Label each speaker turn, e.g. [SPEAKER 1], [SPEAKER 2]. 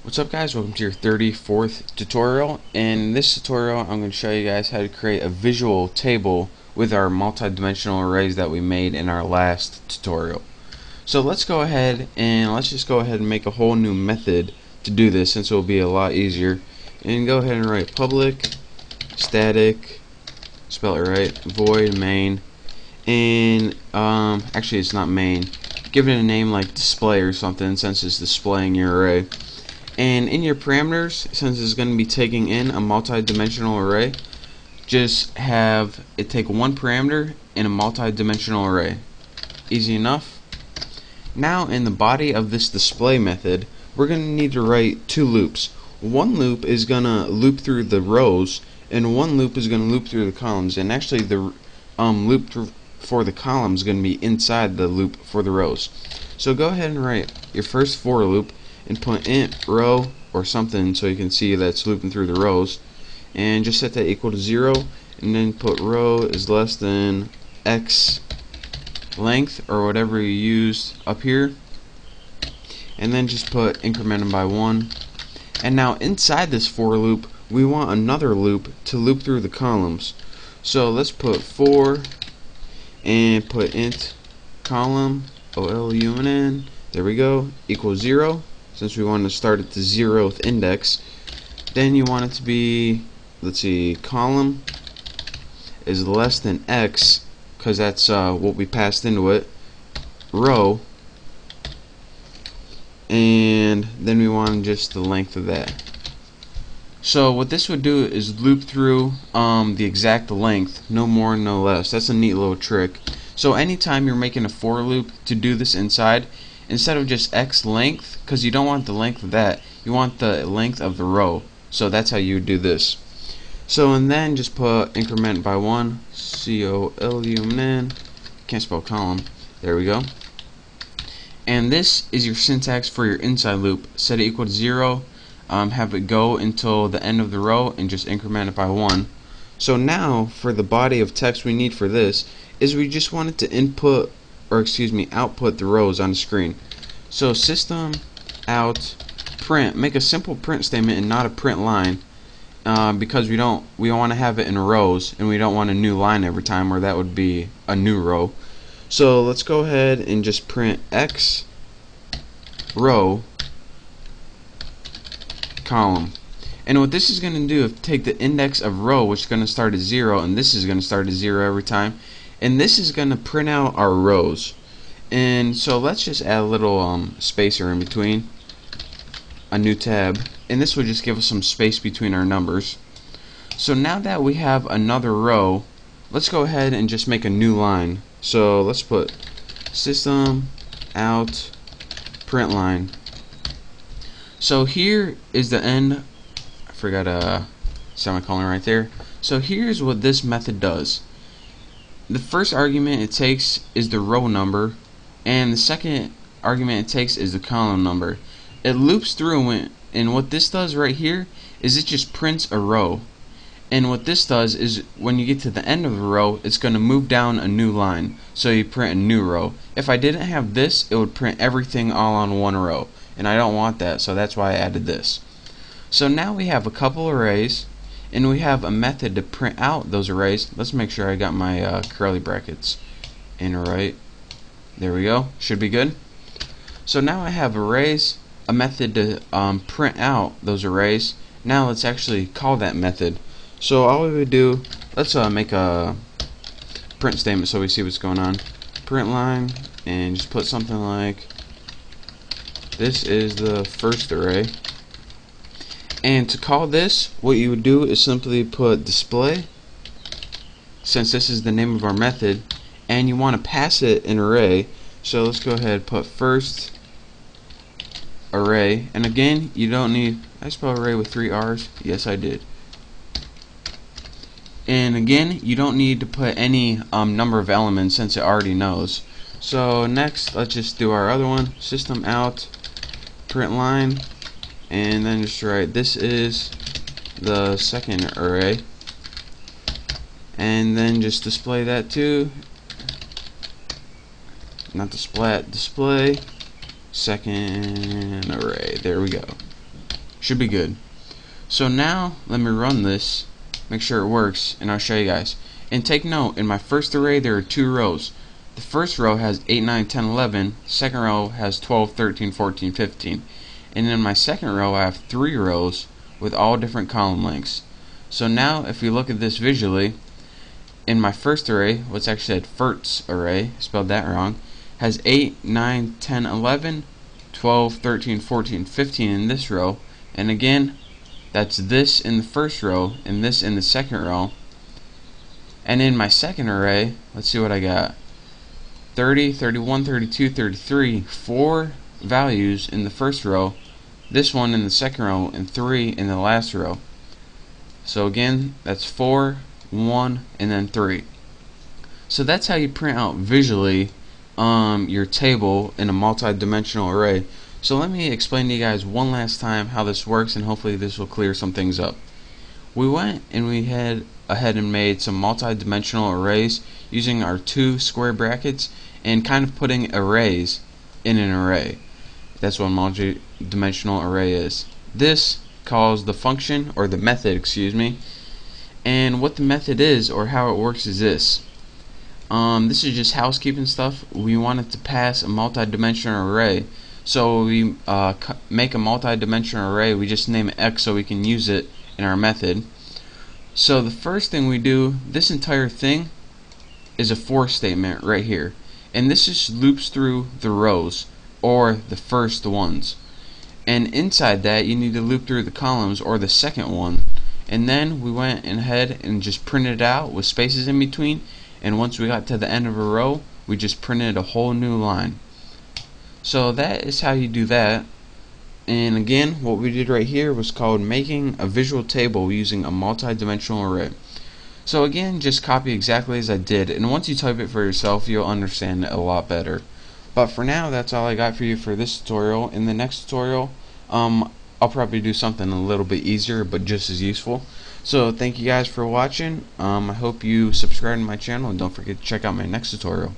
[SPEAKER 1] What's up, guys? Welcome to your 34th tutorial. In this tutorial I'm going to show you guys how to create a visual table with our multi-dimensional arrays that we made in our last tutorial. So let's go ahead and make a whole new method to do this, since it will be a lot easier. And go ahead and write public static, spell it right, void main, and actually it's not main, give it a name like display or something, since it's displaying your array. And in your parameters, since it's going to be taking in a multi-dimensional array, just have it take one parameter in a multi-dimensional array. Easy enough. Now in the body of this display method, we're going to need to write two loops. One loop is going to loop through the rows, and one loop is going to loop through the columns. And actually the loop for the columns is going to be inside the loop for the rows. So go ahead and write your first for loop and put int row or something so you can see that it's looping through the rows, and just set that equal to 0, and then put row is less than x length or whatever you used up here, and then just put incremented by 1. And now inside this for loop we want another loop to loop through the columns, so let's put for and put int column OLUNN, there we go, equals 0, since we want to start at the 0th index. Then you want it to be, let's see, column is less than x, because that's what we passed into it, row, and then we want just the length of that. So what this would do is loop through the exact length, no more no less. That's a neat little trick. So anytime you're making a for loop to do this inside, instead of just x length, because you don't want the length of that, you want the length of the row. So that's how you would do this. So and then just put increment by 1, COLUMN, can't spell column, there we go. And this is your syntax for your inside loop. Set it equal to 0, have it go until the end of the row, and just increment it by 1. So now for the body of text we need for this is we just want it to output the rows on the screen. So system out print, make a simple print statement and not a print line, because we want to have it in rows, and we don't want a new line every time, or that would be a new row. So let's go ahead and just print x row column. And what this is going to do is take the index of row, which is going to start at 0, and this is going to start at 0 every time, and this is going to print out our rows. And so let's just add a little spacer in between, a new tab, and this will just give us some space between our numbers. So now that we have another row, let's go ahead and just make a new line. So let's put system out print line. So here is the end. I forgot a semicolon right there. So here's what this method does. The first argument it takes is the row number, and the second argument it takes is the column number. It loops through it, and what this does right here is it just prints a row. And what this does is when you get to the end of the row, it's going to move down a new line, so you print a new row. If I didn't have this, it would print everything all on one row, and I don't want that, so that's why I added this. So now we have a couple arrays, and we have a method to print out those arrays. Let's make sure I got my curly brackets in right. There we go. Should be good. So now I have arrays, a method to print out those arrays. Now let's actually call that method. So all we would do, let's make a print statement so we see what's going on. Print line, and just put something like, this is the first array. And to call this, what you would do is simply put display, since this is the name of our method, and you want to pass it an array. So let's go ahead and put first array, and again, you don't need, I spell array with 3 R's, yes I did. And again, you don't need to put any number of elements, since it already knows. So next, let's just do our other one, system out print line, and then just write this is the second array, and then just display that too, not the splat, display second array. There we go. Should be good. So now let me run this, make sure it works, and I'll show you guys. And take note, in my first array there are 2 rows. The first row has 8, 9, 10, 11. Second row has 12, 13, 14, 15. And in my second row I have 3 rows with all different column lengths. So now if we look at this visually, in my first array, what's actually at first array, spelled that wrong, has 8, 9, 10, 11, 12, 13, 14, 15 in this row. And again, that's this in the first row and this in the second row. And in my second array, let's see what I got. 30, 31, 32, 33, 4 values in the first row, this one in the second row, and 3 in the last row. So again, that's 4, 1, and then 3. So that's how you print out visually your table in a multi-dimensional array. So let me explain to you guys one last time how this works, and hopefully this will clear some things up. We went and we had ahead and made some multi-dimensional arrays using our 2 square brackets and kind of putting arrays in an array. That's what a multi-dimensional array is. This calls the function, or the method, excuse me. And what the method is, or how it works, is this. This is just housekeeping stuff. We wanted to pass a multi-dimensional array. So we make a multi-dimensional array. We just name it X so we can use it in our method. So the first thing we do, this entire thing is a for statement right here, and this just loops through the rows, or the first ones, and inside that you need to loop through the columns, or the second one. And then we went ahead and just printed it out with spaces in between, and once we got to the end of a row we just printed a whole new line. So that is how you do that. And again, what we did right here was called making a visual table using a multi-dimensional array. So again, just copy exactly as I did, and once you type it for yourself you'll understand it a lot better. But for now, that's all I got for you for this tutorial. In the next tutorial, I'll probably do something a little bit easier but just as useful. So thank you guys for watching. I hope you subscribe to my channel, and don't forget to check out my next tutorial.